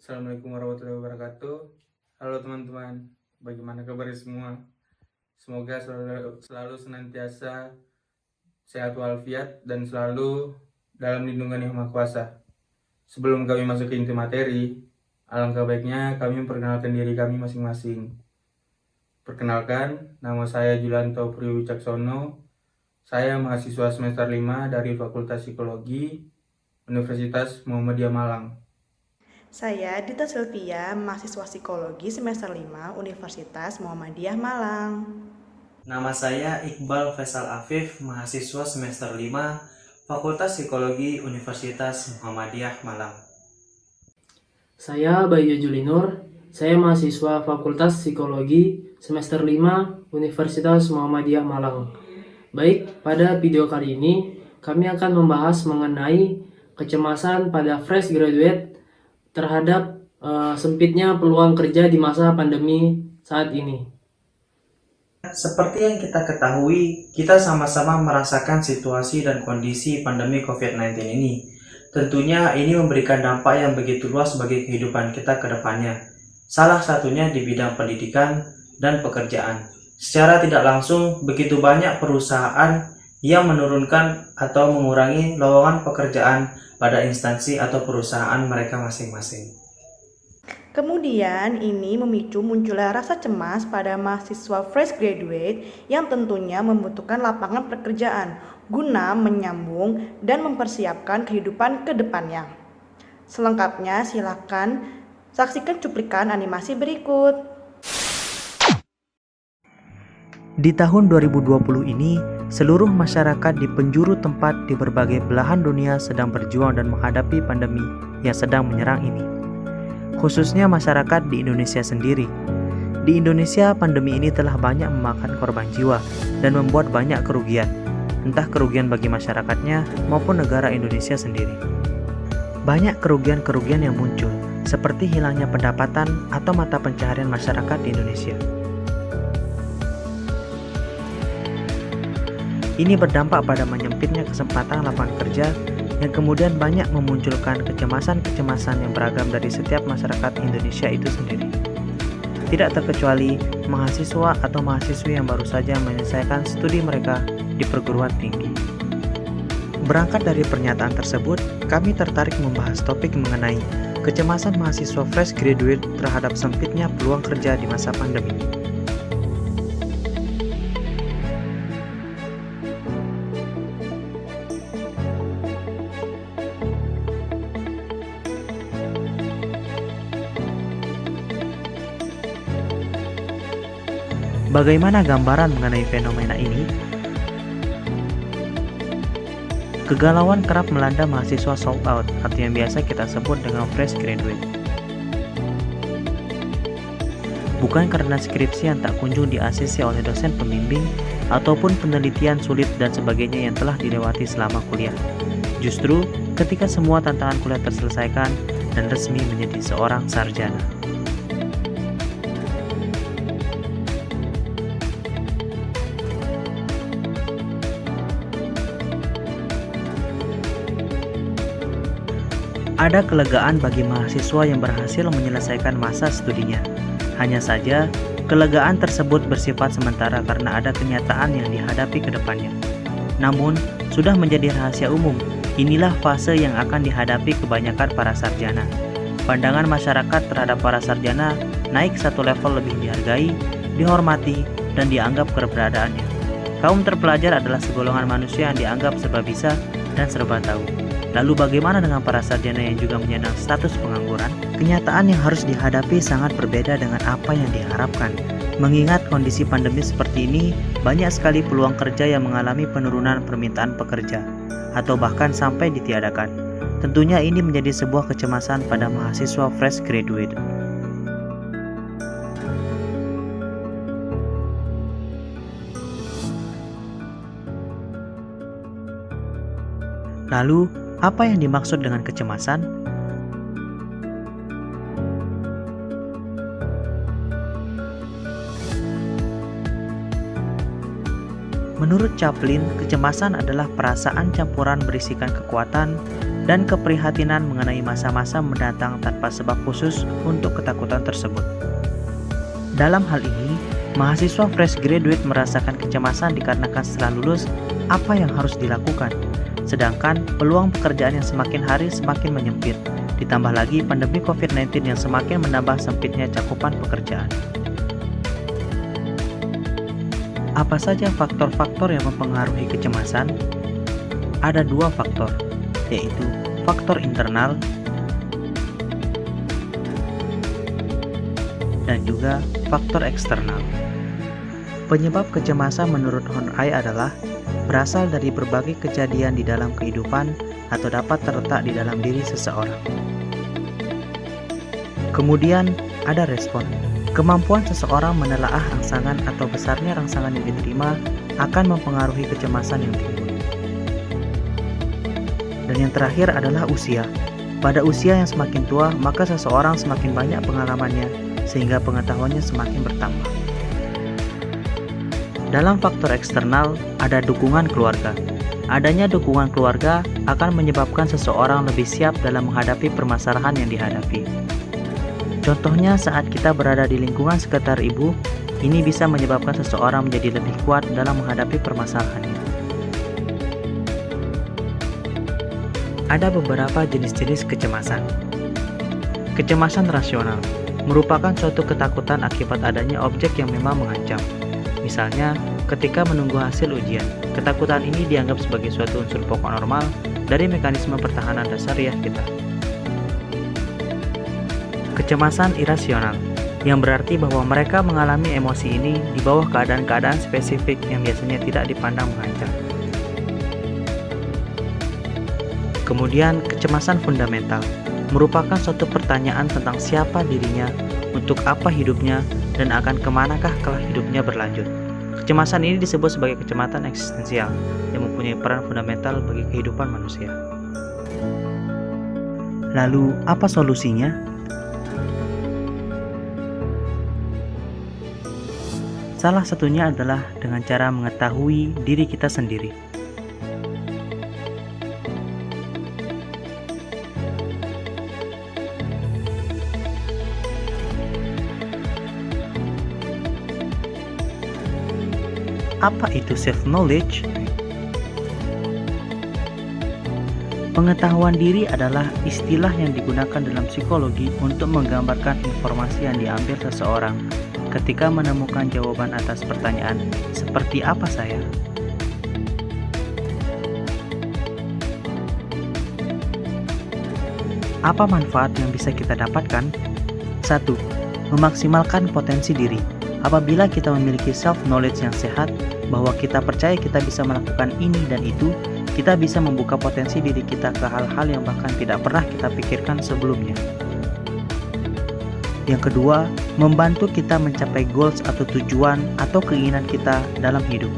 Assalamualaikum warahmatullahi wabarakatuh. Halo teman-teman, bagaimana kabar semua? Semoga selalu senantiasa sehat walafiat dan selalu dalam lindungan Yang Maha Kuasa. Sebelum kami masuk ke inti materi, alangkah baiknya kami memperkenalkan diri kami masing-masing. Perkenalkan, nama saya Julianto Priwicaksono. Saya mahasiswa semester 5 dari Fakultas Psikologi Universitas Muhammadiyah Malang. Saya Dita Sylvia, mahasiswa psikologi semester 5 Universitas Muhammadiyah Malang. Nama saya Iqbal Faisal Afif, mahasiswa semester 5 Fakultas Psikologi Universitas Muhammadiyah Malang. Saya Bayu Julinur, saya mahasiswa Fakultas Psikologi semester 5 Universitas Muhammadiyah Malang. Baik, pada video kali ini kami akan membahas mengenai kecemasan pada fresh graduate terhadap sempitnya peluang kerja di masa pandemi saat ini. Seperti yang kita ketahui, kita sama-sama merasakan situasi dan kondisi pandemi COVID-19 ini. Tentunya ini memberikan dampak yang begitu luas bagi kehidupan kita ke depannya. Salah satunya di bidang pendidikan dan pekerjaan. Secara tidak langsung, begitu banyak perusahaan yang menurunkan atau mengurangi lowongan pekerjaan pada instansi atau perusahaan mereka masing-masing. Kemudian ini memicu munculnya rasa cemas pada mahasiswa fresh graduate yang tentunya membutuhkan lapangan pekerjaan guna menyambung dan mempersiapkan kehidupan ke depannya. Selengkapnya silakan saksikan cuplikan animasi berikut. Di tahun 2020 ini, seluruh masyarakat di penjuru tempat di berbagai belahan dunia sedang berjuang dan menghadapi pandemi yang sedang menyerang ini. Khususnya masyarakat di Indonesia sendiri. Di Indonesia, pandemi ini telah banyak memakan korban jiwa dan membuat banyak kerugian, entah kerugian bagi masyarakatnya maupun negara Indonesia sendiri. Banyak kerugian-kerugian yang muncul, seperti hilangnya pendapatan atau mata pencaharian masyarakat di Indonesia. Ini berdampak pada menyempitnya kesempatan lapangan kerja yang kemudian banyak memunculkan kecemasan-kecemasan yang beragam dari setiap masyarakat Indonesia itu sendiri. Tidak terkecuali mahasiswa atau mahasiswi yang baru saja menyelesaikan studi mereka di perguruan tinggi. Berangkat dari pernyataan tersebut, kami tertarik membahas topik mengenai kecemasan mahasiswa fresh graduate terhadap sempitnya peluang kerja di masa pandemi. Bagaimana gambaran mengenai fenomena ini? Kegalauan kerap melanda mahasiswa sold out atau yang biasa kita sebut dengan fresh graduate. Bukan karena skripsi yang tak kunjung di-ACC oleh dosen pembimbing ataupun penelitian sulit dan sebagainya yang telah dilewati selama kuliah. Justru ketika semua tantangan kuliah terselesaikan dan resmi menjadi seorang sarjana. Ada kelegaan bagi mahasiswa yang berhasil menyelesaikan masa studinya. Hanya saja, kelegaan tersebut bersifat sementara karena ada kenyataan yang dihadapi ke depannya. Namun, sudah menjadi rahasia umum, inilah fase yang akan dihadapi kebanyakan para sarjana. Pandangan masyarakat terhadap para sarjana naik satu level lebih dihargai, dihormati, dan dianggap keberadaannya. Kaum terpelajar adalah segolongan manusia yang dianggap serba bisa dan serba tahu. Lalu bagaimana dengan para sarjana yang juga menyandang status pengangguran? Kenyataan yang harus dihadapi sangat berbeda dengan apa yang diharapkan. Mengingat kondisi pandemi seperti ini, banyak sekali peluang kerja yang mengalami penurunan permintaan pekerja, atau bahkan sampai ditiadakan. Tentunya ini menjadi sebuah kecemasan pada mahasiswa fresh graduate. Lalu, apa yang dimaksud dengan kecemasan? Menurut Chaplin, kecemasan adalah perasaan campuran berisikan kekuatan, dan keprihatinan mengenai masa-masa mendatang tanpa sebab khusus untuk ketakutan tersebut. Dalam hal ini, mahasiswa fresh graduate merasakan kecemasan dikarenakan setelah lulus apa yang harus dilakukan, sedangkan peluang pekerjaan yang semakin hari semakin menyempit, ditambah lagi pandemi COVID-19 yang semakin menambah sempitnya cakupan pekerjaan. Apa saja faktor-faktor yang mempengaruhi kecemasan? Ada dua faktor, yaitu faktor internal dan juga faktor eksternal. Penyebab kecemasan menurut Horney adalah berasal dari berbagai kejadian di dalam kehidupan atau dapat terletak di dalam diri seseorang. Kemudian ada respon. Kemampuan seseorang menelaah rangsangan atau besarnya rangsangan yang diterima akan mempengaruhi kecemasan yang timbul. Dan yang terakhir adalah usia. Pada usia yang semakin tua, maka seseorang semakin banyak pengalamannya, sehingga pengetahuannya semakin bertambah. Dalam faktor eksternal, ada dukungan keluarga. Adanya dukungan keluarga akan menyebabkan seseorang lebih siap dalam menghadapi permasalahan yang dihadapi. Contohnya saat kita berada di lingkungan sekitar ibu, ini bisa menyebabkan seseorang menjadi lebih kuat dalam menghadapi permasalahannya. Ada beberapa jenis-jenis kecemasan. Kecemasan rasional merupakan suatu ketakutan akibat adanya objek yang memang mengancam. Misalnya, ketika menunggu hasil ujian, ketakutan ini dianggap sebagai suatu unsur pokok normal dari mekanisme pertahanan dasariah kita. Kecemasan irasional, yang berarti bahwa mereka mengalami emosi ini di bawah keadaan-keadaan spesifik yang biasanya tidak dipandang mengancam. Kemudian, kecemasan fundamental merupakan suatu pertanyaan tentang siapa dirinya, untuk apa hidupnya, dan akan kemanakah kelak hidupnya berlanjut. Kecemasan ini disebut sebagai kecemasan eksistensial yang mempunyai peran fundamental bagi kehidupan manusia. Lalu, apa solusinya? Salah satunya adalah dengan cara mengetahui diri kita sendiri. Apa itu self-knowledge? Pengetahuan diri adalah istilah yang digunakan dalam psikologi untuk menggambarkan informasi yang diambil seseorang ketika menemukan jawaban atas pertanyaan, seperti apa saya? Apa manfaat yang bisa kita dapatkan? 1. Memaksimalkan potensi diri. Apabila kita memiliki self-knowledge yang sehat, bahwa kita percaya kita bisa melakukan ini dan itu, kita bisa membuka potensi diri kita ke hal-hal yang bahkan tidak pernah kita pikirkan sebelumnya. Yang kedua, membantu kita mencapai goals atau tujuan atau keinginan kita dalam hidup.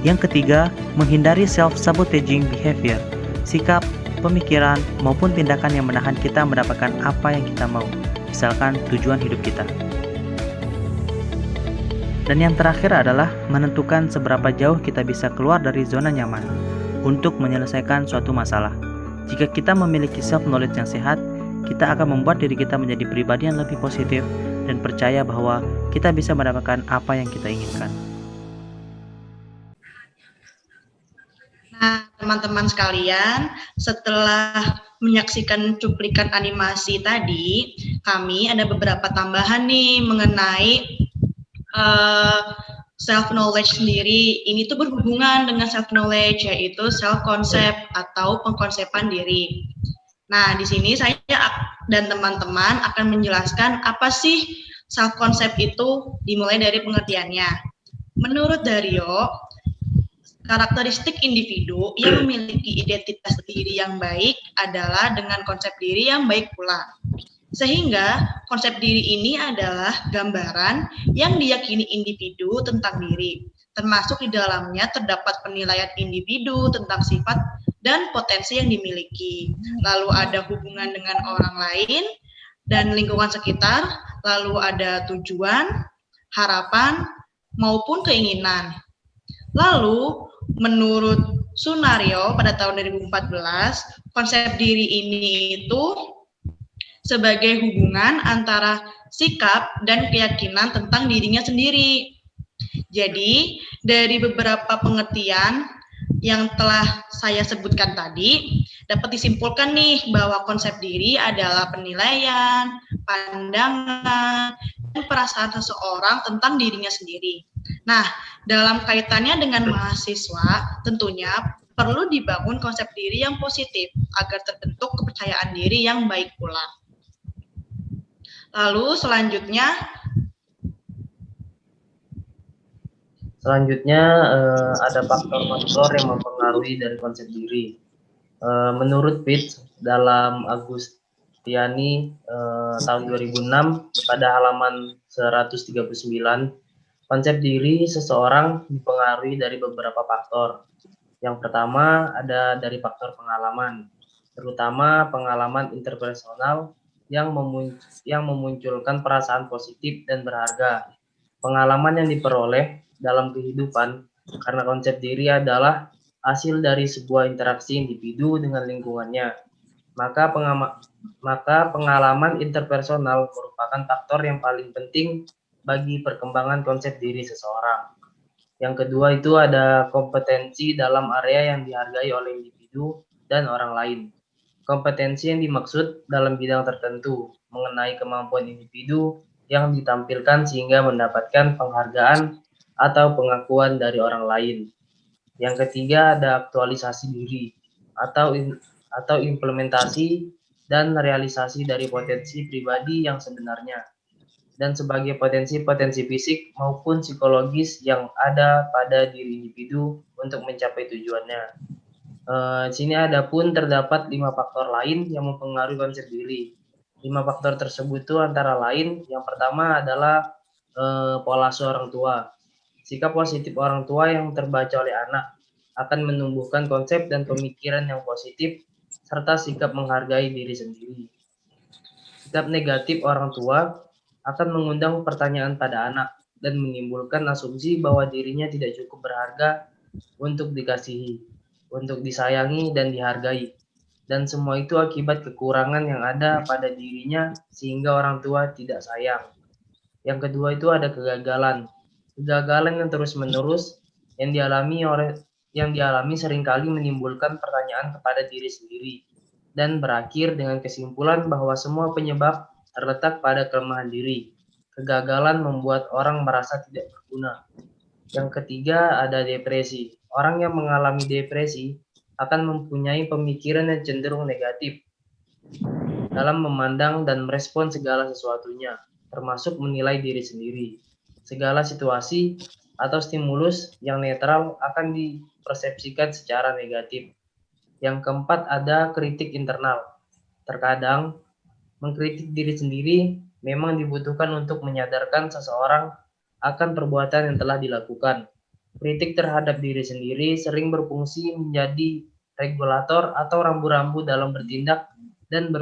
Yang ketiga, menghindari self-sabotaging behavior, sikap, pemikiran, maupun tindakan yang menahan kita mendapatkan apa yang kita mau, misalkan tujuan hidup kita. Dan yang terakhir adalah menentukan seberapa jauh kita bisa keluar dari zona nyaman untuk menyelesaikan suatu masalah. Jika kita memiliki self-knowledge yang sehat, kita akan membuat diri kita menjadi pribadi yang lebih positif dan percaya bahwa kita bisa mendapatkan apa yang kita inginkan. Nah, teman-teman sekalian, setelah menyaksikan cuplikan animasi tadi, kami ada beberapa tambahan nih mengenai self-knowledge sendiri. Ini tuh berhubungan dengan self-knowledge, yaitu self-concept atau pengkonsepan diri. Nah, di sini saya dan teman-teman akan menjelaskan apa sih self-concept itu, dimulai dari pengertiannya. Menurut Dario, karakteristik individu yang memiliki identitas diri yang baik adalah dengan konsep diri yang baik pula. Sehingga konsep diri ini adalah gambaran yang diyakini individu tentang diri, termasuk di dalamnya terdapat penilaian individu tentang sifat dan potensi yang dimiliki. Lalu ada hubungan dengan orang lain, dan lingkungan sekitar, lalu ada tujuan, harapan, maupun keinginan. Lalu, menurut Sunario pada tahun 2014, konsep diri ini itu sebagai hubungan antara sikap dan keyakinan tentang dirinya sendiri. Jadi, dari beberapa pengertian yang telah saya sebutkan tadi, dapat disimpulkan nih bahwa konsep diri adalah penilaian, pandangan, dan perasaan seseorang tentang dirinya sendiri. Nah, dalam kaitannya dengan mahasiswa, tentunya perlu dibangun konsep diri yang positif agar terbentuk kepercayaan diri yang baik pula. Lalu selanjutnya ada faktor-faktor yang mempengaruhi dari konsep diri. Menurut Fitch dalam Agustiani tahun 2006 pada halaman 139, konsep diri seseorang dipengaruhi dari beberapa faktor. Yang pertama ada dari faktor pengalaman, terutama pengalaman interpersonal yang memunculkan perasaan positif dan berharga. Pengalaman yang diperoleh dalam kehidupan, karena konsep diri adalah hasil dari sebuah interaksi individu dengan lingkungannya. Maka pengalaman interpersonal merupakan faktor yang paling penting bagi perkembangan konsep diri seseorang. Yang kedua itu ada kompetensi dalam area yang dihargai oleh individu dan orang lain. Kompetensi yang dimaksud dalam bidang tertentu mengenai kemampuan individu yang ditampilkan sehingga mendapatkan penghargaan atau pengakuan dari orang lain. Yang ketiga ada aktualisasi diri atau implementasi dan realisasi dari potensi pribadi yang sebenarnya dan sebagai potensi-potensi fisik maupun psikologis yang ada pada diri individu untuk mencapai tujuannya. Sini terdapat 5 faktor lain yang mempengaruhi konsep diri. 5 faktor tersebut itu antara lain, yang pertama adalah pola orang tua. Sikap positif orang tua yang terbaca oleh anak akan menumbuhkan konsep dan pemikiran yang positif serta sikap menghargai diri sendiri. Sikap negatif orang tua akan mengundang pertanyaan pada anak dan menimbulkan asumsi bahwa dirinya tidak cukup berharga untuk dikasihi, untuk disayangi dan dihargai. Dan semua itu akibat kekurangan yang ada pada dirinya sehingga orang tua tidak sayang. Yang kedua itu ada kegagalan. Kegagalan yang terus-menerus yang dialami seringkali menimbulkan pertanyaan kepada diri sendiri dan berakhir dengan kesimpulan bahwa semua penyebab terletak pada kelemahan diri. Kegagalan membuat orang merasa tidak berguna. Yang ketiga ada depresi. Orang yang mengalami depresi akan mempunyai pemikiran yang cenderung negatif dalam memandang dan merespon segala sesuatunya, termasuk menilai diri sendiri. Segala situasi atau stimulus yang netral akan dipersepsikan secara negatif. Yang keempat ada kritik internal. Terkadang, mengkritik diri sendiri memang dibutuhkan untuk menyadarkan seseorang akan perbuatan yang telah dilakukan. Kritik terhadap diri sendiri sering berfungsi menjadi regulator atau rambu-rambu dalam bertindak dan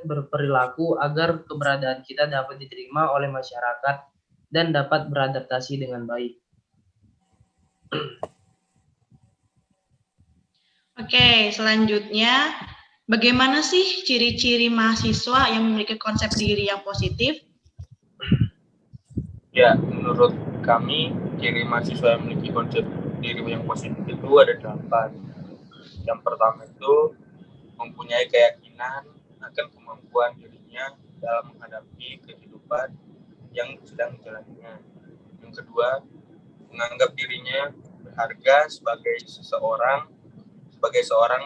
berperilaku agar keberadaan kita dapat diterima oleh masyarakat dan dapat beradaptasi dengan baik. Oke, selanjutnya bagaimana sih ciri-ciri mahasiswa yang memiliki konsep diri yang positif? Ya, menurut kami, ciri mahasiswa yang memiliki konsep diri yang positif itu ada 8. Yang pertama itu mempunyai keyakinan akan kemampuan dirinya dalam menghadapi kehidupan yang sedang dijalaninya. Yang kedua, menganggap dirinya berharga sebagai seorang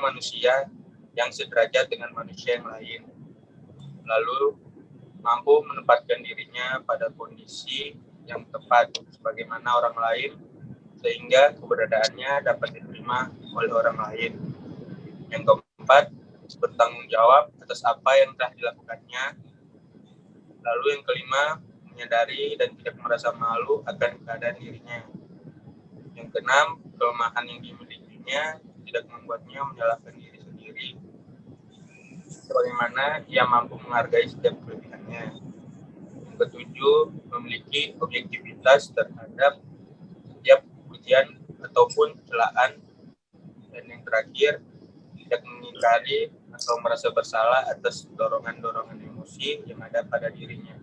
manusia yang sederajat dengan manusia yang lain. Lalu mampu menempatkan dirinya pada kondisi yang tepat sebagaimana orang lain sehingga keberadaannya dapat diterima oleh orang lain. Yang keempat, bertanggung jawab atas apa yang telah dilakukannya. Lalu yang kelima, menyadari dan tidak merasa malu akan keadaan dirinya. Yang keenam, kelemahan yang dimilikinya tidak membuatnya menyalahkan diri sendiri. sebagaimana ia mampu menghargai setiap kelebihannya. Yang ketujuh, memiliki objektivitas terhadap setiap ujian ataupun celaan. Dan yang terakhir, tidak mengingkari atau merasa bersalah atas dorongan-dorongan emosi yang ada pada dirinya.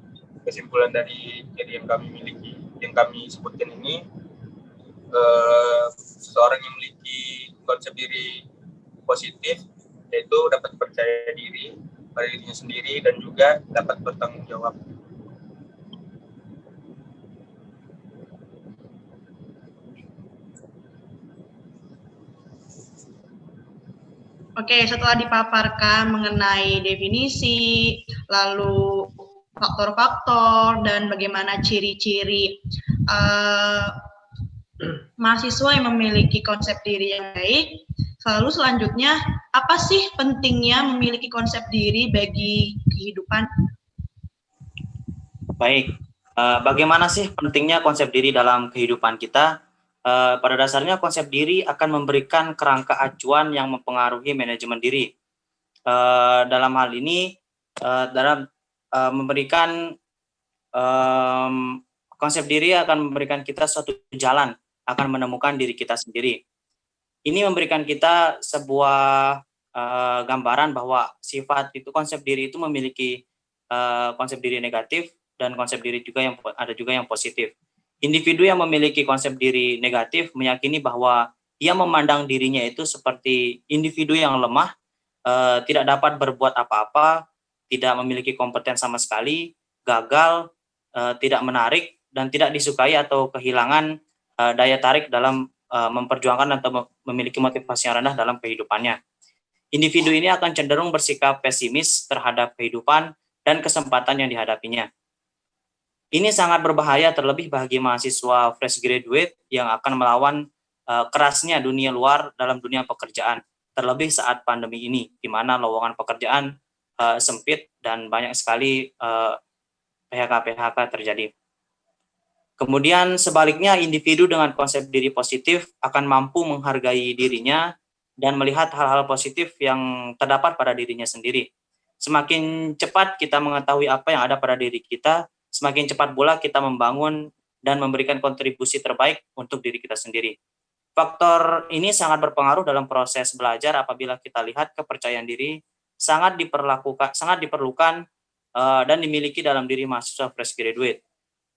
Kesimpulan dari ciri yang kami miliki, yang kami sebutkan ini, seseorang yang memiliki konsep diri positif yaitu dapat percaya diri pada dirinya sendiri dan juga dapat bertanggung jawab. Oke, setelah dipaparkan mengenai definisi, lalu faktor-faktor, dan bagaimana ciri-ciri mahasiswa yang memiliki konsep diri yang baik, lalu selanjutnya, apa sih pentingnya memiliki konsep diri bagi kehidupan? Baik, bagaimana sih pentingnya konsep diri dalam kehidupan kita? Pada dasarnya konsep diri akan memberikan kerangka acuan yang mempengaruhi manajemen diri. Dalam hal ini, memberikan konsep diri akan memberikan kita suatu jalan, akan menemukan diri kita sendiri. Ini memberikan kita sebuah gambaran bahwa sifat itu, konsep diri itu memiliki konsep diri negatif dan konsep diri juga yang ada juga yang positif. Individu yang memiliki konsep diri negatif meyakini bahwa ia memandang dirinya itu seperti individu yang lemah, tidak dapat berbuat apa-apa, tidak memiliki kompeten sama sekali, gagal, tidak menarik, dan tidak disukai atau kehilangan daya tarik dalam memperjuangkan atau memiliki motivasi yang rendah dalam kehidupannya. Individu ini akan cenderung bersikap pesimis terhadap kehidupan dan kesempatan yang dihadapinya. Ini sangat berbahaya terlebih bagi mahasiswa fresh graduate yang akan melawan kerasnya dunia luar dalam dunia pekerjaan, terlebih saat pandemi ini, di mana lowongan pekerjaan sempit dan banyak sekali PHK terjadi. Kemudian sebaliknya, individu dengan konsep diri positif akan mampu menghargai dirinya dan melihat hal-hal positif yang terdapat pada dirinya sendiri. Semakin cepat kita mengetahui apa yang ada pada diri kita, semakin cepat pula kita membangun dan memberikan kontribusi terbaik untuk diri kita sendiri. Faktor ini sangat berpengaruh dalam proses belajar apabila kita lihat kepercayaan diri sangat diperlukan dan dimiliki dalam diri mahasiswa fresh graduate.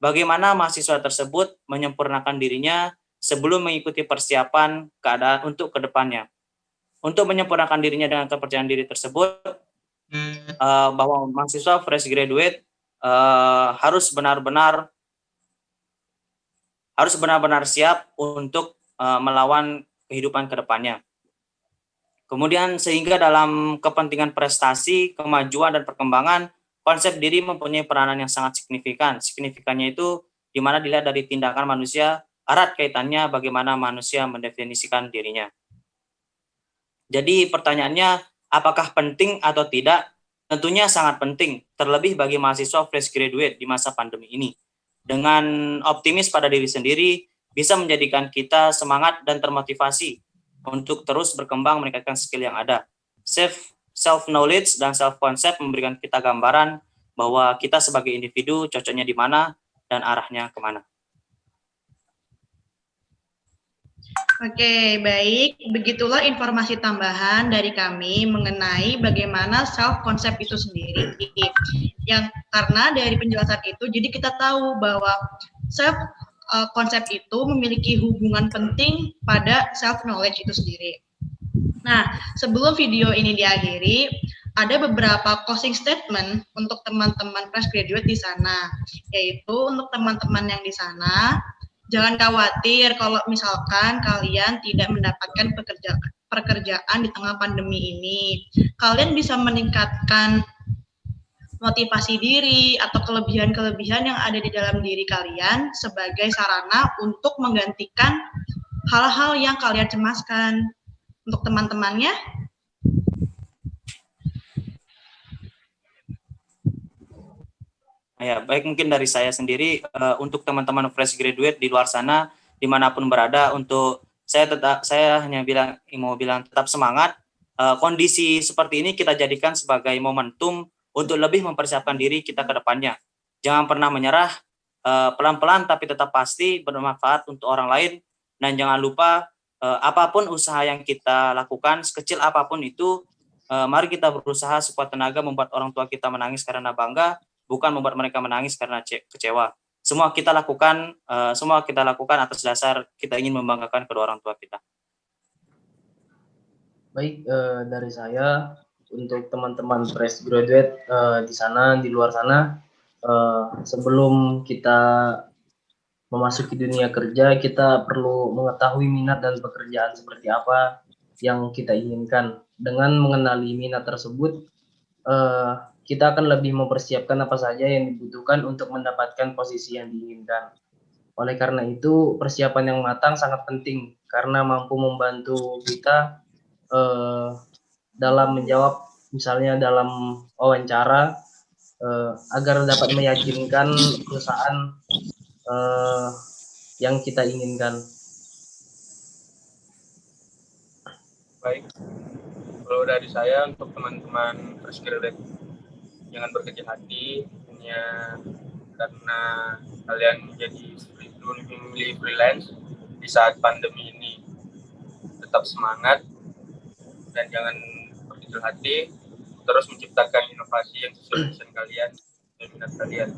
Bagaimana mahasiswa tersebut menyempurnakan dirinya sebelum mengikuti persiapan keadaan untuk kedepannya. Untuk menyempurnakan dirinya dengan kepercayaan diri tersebut, bahwa mahasiswa fresh graduate harus benar-benar siap untuk melawan kehidupan ke depannya. Kemudian sehingga dalam kepentingan prestasi, kemajuan, dan perkembangan, konsep diri mempunyai peranan yang sangat signifikan. Signifikannya itu di mana dilihat dari tindakan manusia, erat kaitannya bagaimana manusia mendefinisikan dirinya. Jadi pertanyaannya, apakah penting atau tidak? Tentunya sangat penting, terlebih bagi mahasiswa fresh graduate di masa pandemi ini. Dengan optimis pada diri sendiri, bisa menjadikan kita semangat dan termotivasi untuk terus berkembang meningkatkan skill yang ada. Self-knowledge dan self-concept memberikan kita gambaran bahwa kita sebagai individu cocoknya di mana dan arahnya kemana. Oke, baik. Begitulah informasi tambahan dari kami mengenai bagaimana self-concept itu sendiri. Yang karena dari penjelasan itu, jadi kita tahu bahwa self-concept itu memiliki hubungan penting pada self-knowledge itu sendiri. Nah, sebelum video ini diakhiri, ada beberapa closing statement untuk teman-teman fresh graduate di sana, yaitu untuk teman-teman yang di sana, jangan khawatir kalau misalkan kalian tidak mendapatkan pekerjaan di tengah pandemi ini. Kalian bisa meningkatkan motivasi diri atau kelebihan-kelebihan yang ada di dalam diri kalian sebagai sarana untuk menggantikan hal-hal yang kalian cemaskan. Untuk teman-temannya, ya, baik, mungkin dari saya sendiri, untuk teman-teman fresh graduate di luar sana, dimanapun berada, untuk saya hanya mau bilang tetap semangat, kondisi seperti ini kita jadikan sebagai momentum untuk lebih mempersiapkan diri kita ke depannya. Jangan pernah menyerah, pelan-pelan tapi tetap pasti bermanfaat untuk orang lain, dan jangan lupa apapun usaha yang kita lakukan, sekecil apapun itu, mari kita berusaha sekuat tenaga membuat orang tua kita menangis karena bangga, bukan membuat mereka menangis karena kecewa. Semua kita lakukan atas dasar kita ingin membanggakan kedua orang tua kita. Baik, dari saya untuk teman-teman fresh graduate di sana, di luar sana, sebelum kita memasuki dunia kerja, kita perlu mengetahui minat dan pekerjaan seperti apa yang kita inginkan. Dengan mengenali minat tersebut, kita akan lebih mempersiapkan apa saja yang dibutuhkan untuk mendapatkan posisi yang diinginkan. Oleh karena itu, persiapan yang matang sangat penting karena mampu membantu kita dalam menjawab, misalnya dalam wawancara, agar dapat meyakinkan perusahaan yang kita inginkan. Baik, kalau dari saya untuk teman-teman fresh graduate, jangan berkecil hati hanya karena kalian memilih freelance di saat pandemi ini. Tetap semangat dan jangan berkecil hati, terus menciptakan inovasi yang sesuai dengan kalian dan minat kalian.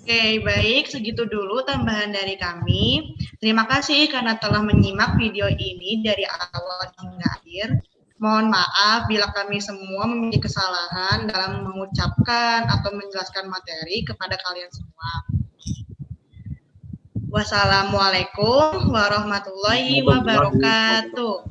Oke, baik, segitu dulu tambahan dari kami. Terima kasih karena telah menyimak video ini dari awal hingga akhir. Mohon maaf bila kami semua memiliki kesalahan dalam mengucapkan atau menjelaskan materi kepada kalian semua. Wassalamualaikum warahmatullahi wabarakatuh.